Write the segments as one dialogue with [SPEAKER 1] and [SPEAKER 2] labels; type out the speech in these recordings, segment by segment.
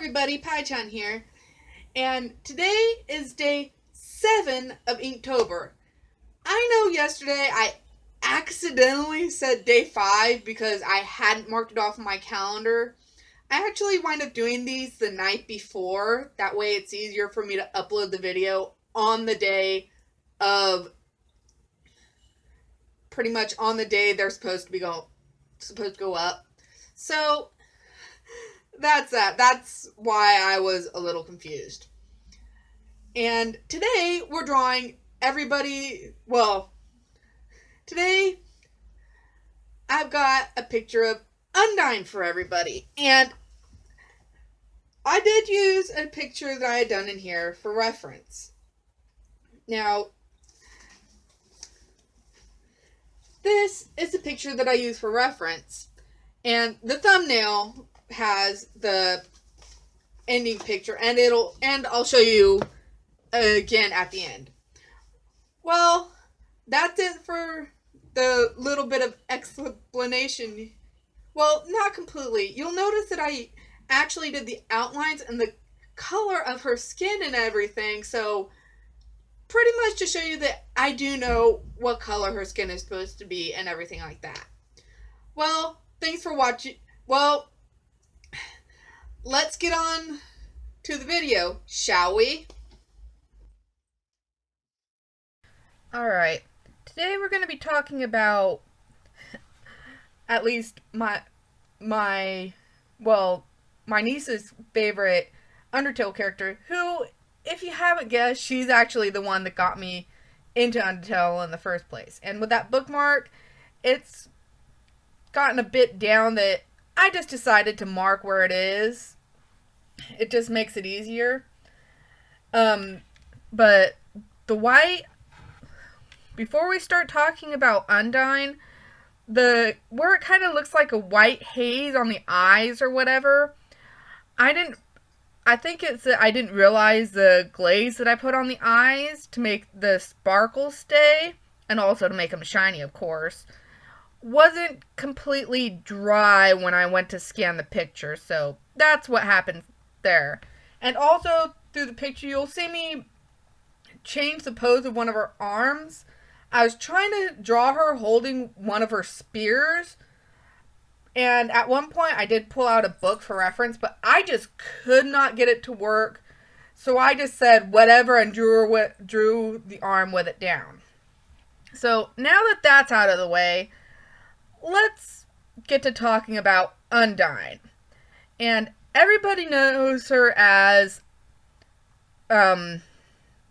[SPEAKER 1] everybody, Pai-chan here, and today is day 7 of Inktober. I know yesterday I accidentally said day 5 because I hadn't marked it off on my calendar. I actually wind up doing these the night before, that way it's easier for me to upload the video on the day of, pretty much on the day they're supposed to go up. So that's that. That's why I was a little confused. And today we're drawing today I've got a picture of Undyne for everybody. And I did use a picture that I had done in here for reference. Now, this is the picture that I use for reference. And the thumbnail has the ending picture, and I'll show you again at the end. Well, that's it for the little bit of explanation. Well, not completely. You'll notice that I actually did the outlines and the color of her skin and everything, so pretty much to show you that I do know what color her skin is supposed to be and everything like that. Well, thanks for watching. Well, let's get on to the video, shall we? Alright, today we're going to be talking about at least my niece's favorite Undertale character, who, if you haven't guessed, she's actually the one that got me into Undertale in the first place. And with that bookmark, it's gotten a bit down that I just decided to mark where it is. It just makes it easier. But the white, before we start talking about Undyne, where it kind of looks like a white haze on the eyes or whatever, I think it's that I didn't realize the glaze that I put on the eyes to make the sparkles stay, and also to make them shiny, of course, wasn't completely dry when I went to scan the picture, so that's what happened there. And also, through the picture, you'll see me change the pose of one of her arms. I was trying to draw her holding one of her spears, and at one point I did pull out a book for reference, but I just could not get it to work, so I just said whatever and drew the arm with it down. So now that that's out of the way, let's get to talking about Undyne. And everybody knows her as, the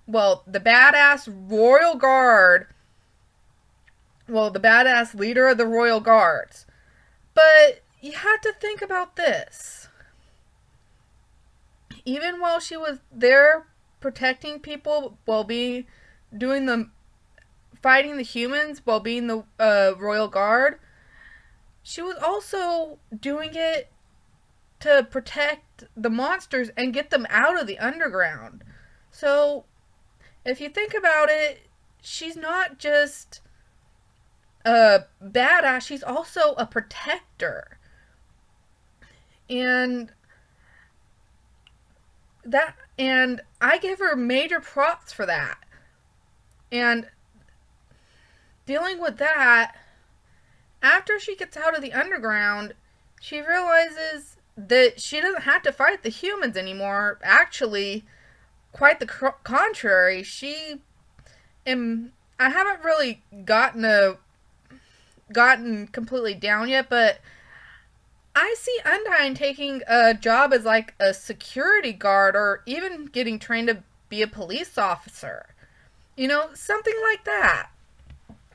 [SPEAKER 1] badass royal guard. Well, the badass leader of the royal guards. But you have to think about this. Even while she was there protecting people fighting the humans while being the royal guard, she was also doing it to protect the monsters and get them out of the underground. So, if you think about it, she's not just a badass, she's also a protector. And I give her major props for that. And dealing with that, after she gets out of the underground, she realizes that she doesn't have to fight the humans anymore. Actually, quite the contrary. I haven't really gotten completely down yet, but I see Undyne taking a job as like a security guard, or even getting trained to be a police officer. You know, something like that.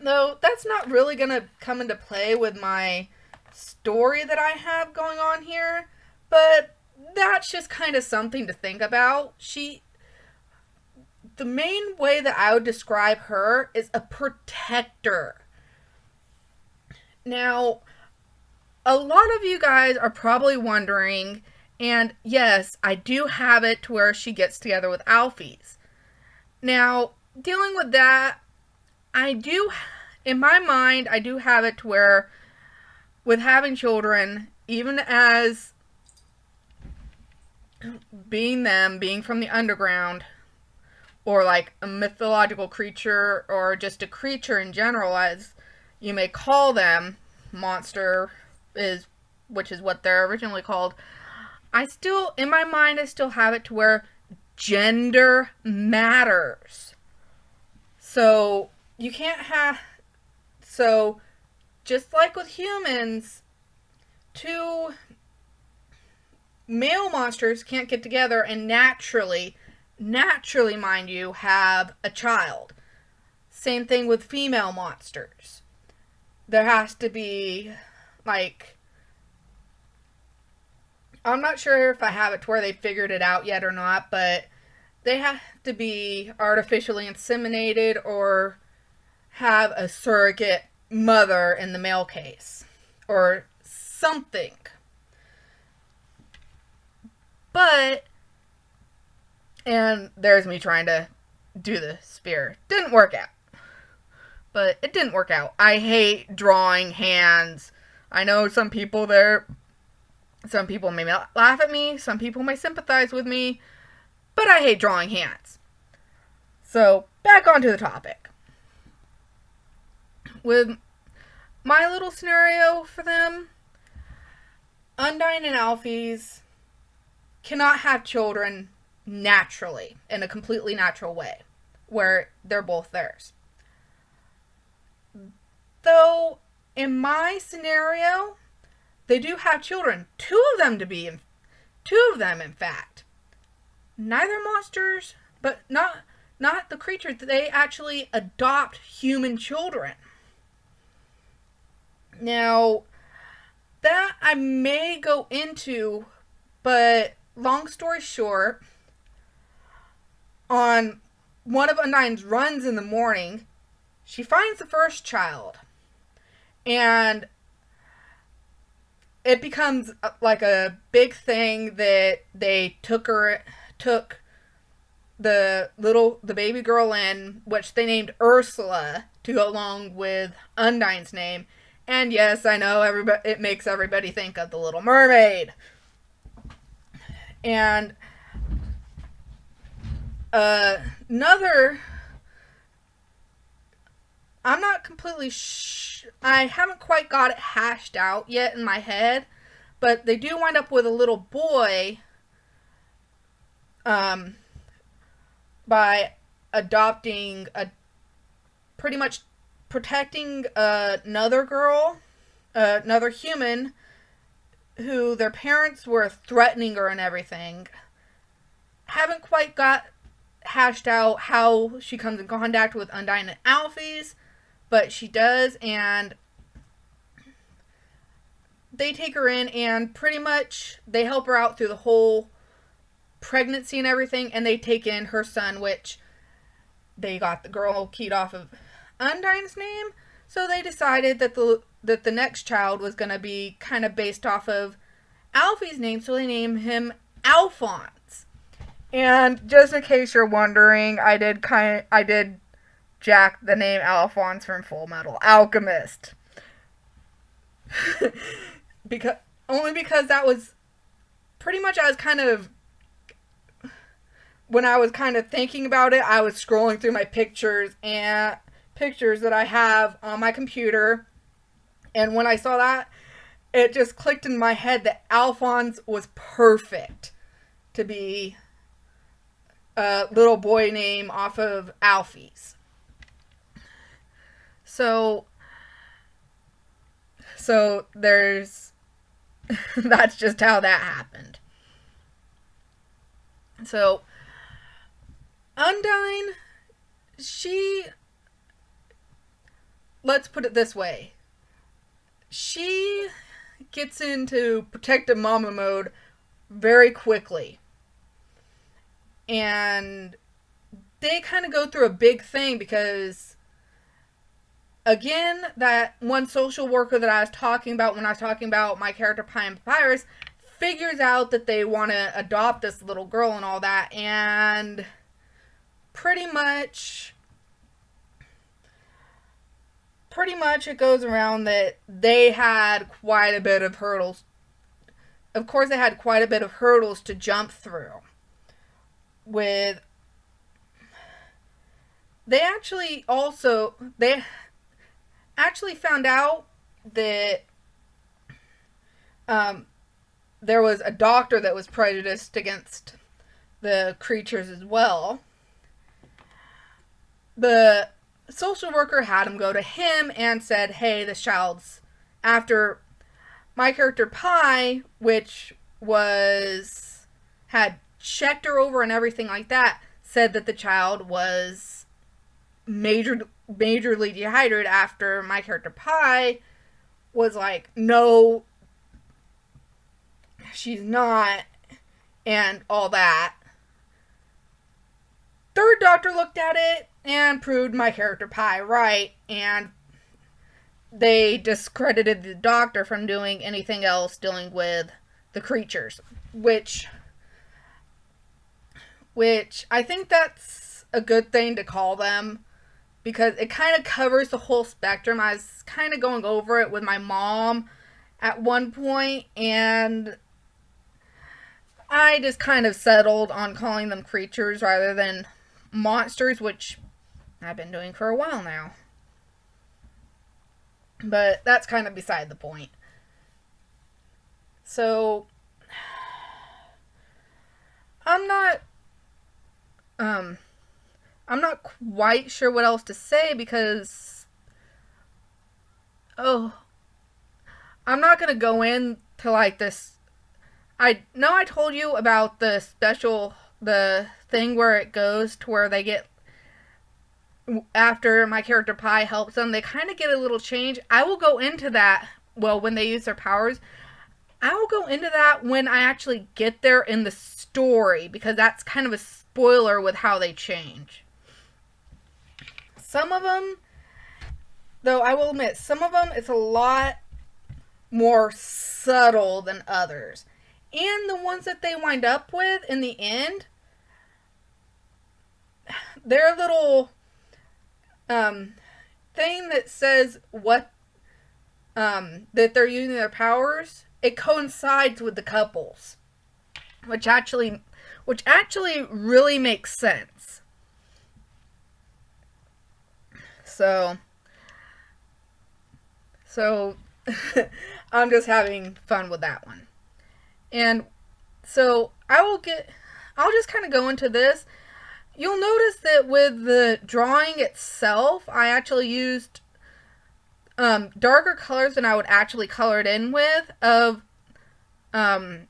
[SPEAKER 1] Though that's not really going to come into play with my story that I have going on here, but that's just kind of something to think about. The main way that I would describe her is a protector. Now, a lot of you guys are probably wondering, and yes, I do have it to where she gets together with Alphys. Now, dealing with that, in my mind, I do have it to where, with having children, even as being them, being from the underground, or like a mythological creature, or just a creature in general, as you may call them, monster is, which is what they're originally called. I still, in my mind, I still have it to where gender matters. So you can't have, so just like with humans, two male monsters can't get together and naturally, mind you, have a child. Same thing with female monsters. There has to be, like, I'm not sure if I have it to where they figured it out yet or not, but they have to be artificially inseminated or have a surrogate mother in the male case. Or something. But, and there's me trying to do the spear. Didn't work out. But it didn't work out. I hate drawing hands. I know some people may laugh at me, some people may sympathize with me, but I hate drawing hands. So, back onto the topic. With my little scenario for them, Undyne and Alphys cannot have children naturally, in a completely natural way, where they're both theirs. Though, in my scenario, they do have children. Two of them, in fact. Neither monsters, but not the creatures. They actually adopt human children. Now, that I may go into, but long story short, on one of Undyne's runs in the morning, she finds the first child. And it becomes like a big thing that they took the baby girl in, which they named Ursula to go along with Undyne's name. And yes, I know it makes everybody think of the Little Mermaid. And another, I'm not completely I haven't quite got it hashed out yet in my head, but they do wind up with a little boy by adopting pretty much protecting another girl, another human, who their parents were threatening her and everything. Haven't quite got hashed out how she comes in contact with Undyne and Alphys, but she does, and they take her in, and pretty much they help her out through the whole pregnancy and everything, and they take in her son, which they got the girl keyed off of Undyne's name, so they decided that the next child was going to be kind of based off of Alfie's name, so they named him Alphonse. And just in case you're wondering, I did jack the name Alphonse from Full Metal Alchemist. because that was pretty much, when I was kind of thinking about it, I was scrolling through my pictures that I have on my computer, and when I saw that, it just clicked in my head that Alphonse was perfect to be a little boy name off of Alfie's. So there's that's just how that happened. So Undyne, let's put it this way. She gets into protective mama mode very quickly. And they kind of go through a big thing because, again, that one social worker that I was talking about when I was talking about my character Pai-chan figures out that they want to adopt this little girl and all that, and pretty much it goes around that they had quite a bit of hurdles of course, they had quite a bit of hurdles to jump through. With they actually found out that there was a doctor that was prejudiced against the creatures as well. The social worker had him go to him and said, hey, this child's, after my character Pai, which had checked her over and everything like that, said that the child was majorly dehydrated, after my character Pai was like, no, she's not, and all that. Third doctor looked at it and proved my character Pai right, and they discredited the doctor from doing anything else dealing with the creatures, which I think that's a good thing to call them, because it kind of covers the whole spectrum. I was kind of going over it with my mom at one point, and I just kind of settled on calling them creatures rather than monsters, which I've been doing for a while now. But that's kind of beside the point. So, I'm not quite sure what else to say, because I'm not going to go into like this. I know I told you about the thing where it goes to where they get, after my character Pai helps them, they kind of get a little change. I will go into that, well, when they use their powers. I will go into that when I actually get there in the story, because that's kind of a spoiler with how they change. Some of them, though, I will admit, some of them, it's a lot more subtle than others. And the ones that they wind up with in the end, their little thing that says what that they're using their powers, it coincides with the couples, which actually really makes sense. So I'm just having fun with that one. And so I'll just kind of go into this. You'll notice that with the drawing itself, I actually used darker colors than I would actually color it in with, of the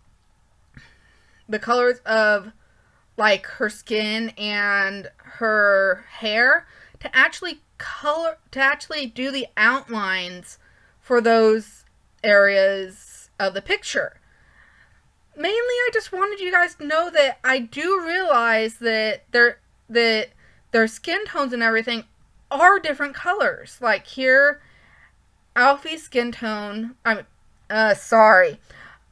[SPEAKER 1] colors of like her skin and her hair, to actually do the outlines for those areas of the picture. Mainly, I just wanted you guys to know that I do realize that their skin tones and everything are different colors. Like here, Alfie's skin tone,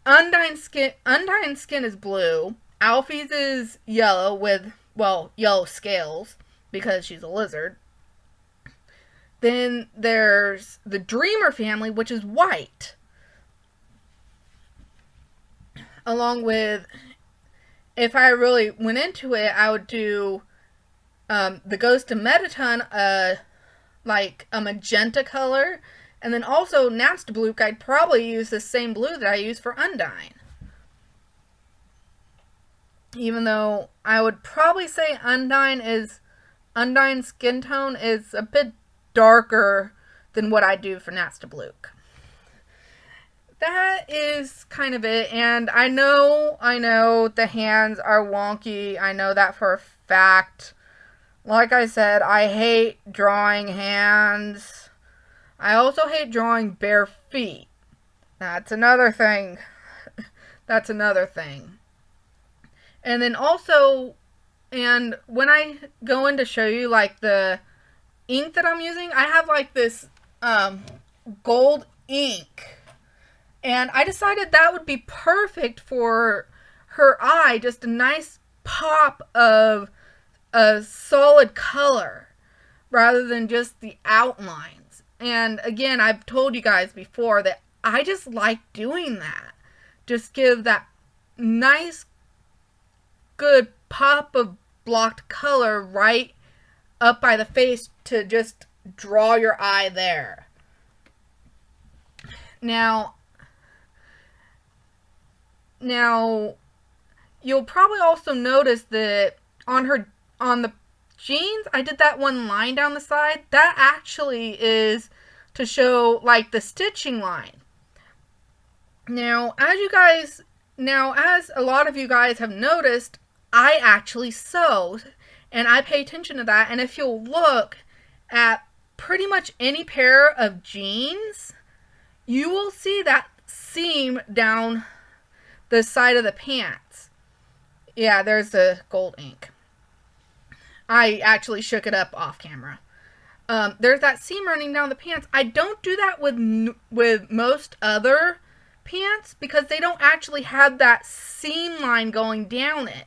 [SPEAKER 1] Undyne's skin is blue. Alfie's is yellow with, yellow scales, because she's a lizard. Then there's the Dreamer family, which is white. Along with, if I really went into it, I would do the Ghost of Mettaton, like a magenta color. And then also Naztbluk, I'd probably use the same blue that I use for Undyne. Even though I would probably say Undyne's skin tone is a bit darker than what I do for Naztbluk. That is kind of it. And I know the hands are wonky. I know that for a fact. Like I said, I hate drawing hands. I also hate drawing bare feet. That's another thing. And then also, and when I go in to show you like the ink that I'm using, I have like this gold ink. And I decided that would be perfect for her eye. Just a nice pop of a solid color rather than just the outlines. And again, I've told you guys before that I just like doing that. just give that nice, good pop of blocked color right up by the face to just draw your eye there. Now, you'll probably also notice that on the jeans, I did that one line down the side. That actually is to show like the stitching line. Now, as a lot of you guys have noticed, I actually sew, and I pay attention to that. And if you'll look at pretty much any pair of jeans, you will see that seam down the side of the pants. Yeah, there's the gold ink. I actually shook it up off camera. There's that seam running down the pants. I don't do that with most other pants because they don't actually have that seam line going down it.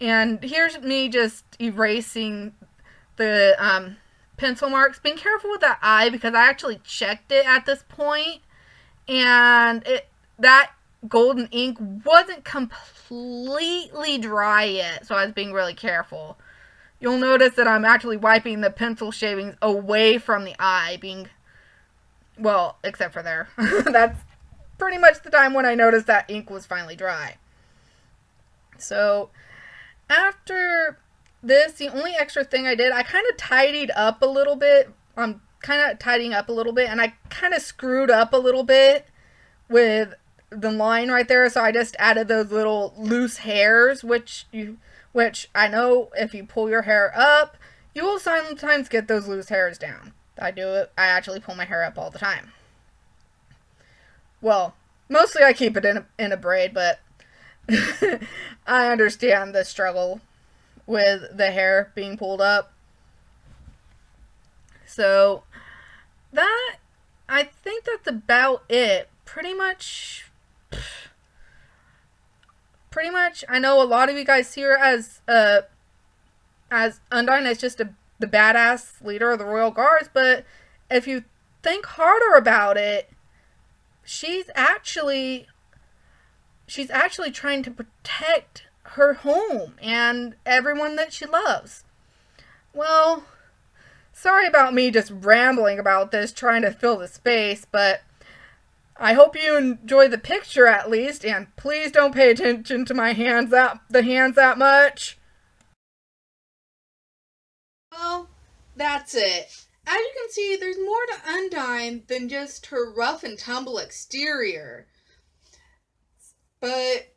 [SPEAKER 1] And here's me just erasing the pencil marks. Being careful with that eye because I actually checked it at this point, and that golden ink wasn't completely dry yet, so I was being really careful. You'll notice that I'm actually wiping the pencil shavings away from the eye, well, except for there. That's pretty much the time when I noticed that ink was finally dry. So, after this, the only extra thing I did, I kind of tidied up a little bit. I'm kind of tidying up a little bit, and I kind of screwed up a little bit with the line right there, so I just added those little loose hairs, which I know if you pull your hair up, you will sometimes get those loose hairs down. I actually pull my hair up all the time. Well, mostly I keep it in a braid, but I understand the struggle with the hair being pulled up. So, I think that's about it. Pretty much, I know a lot of you guys see her as Undyne as just the badass leader of the Royal Guards, but if you think harder about it, she's actually trying to protect her home and everyone that she loves. Well, sorry about me just rambling about this, trying to fill the space, but I hope you enjoy the picture at least, and please don't pay attention to my hands that much. Well, that's it. As you can see, there's more to Undyne than just her rough and tumble exterior. But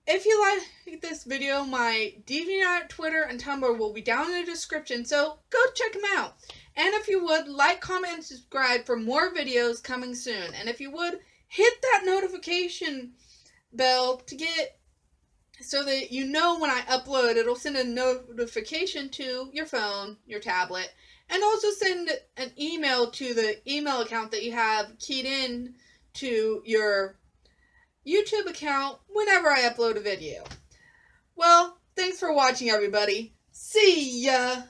[SPEAKER 1] if you like this video, my DeviantArt, Twitter, and Tumblr will be down in the description, so go check them out. And if you would, like, comment, and subscribe for more videos coming soon. And if you would, hit that notification bell to get, so that you know when I upload, it'll send a notification to your phone, your tablet, and also send an email to the email account that you have keyed in to your YouTube account whenever I upload a video. Well, thanks for watching, everybody. See ya!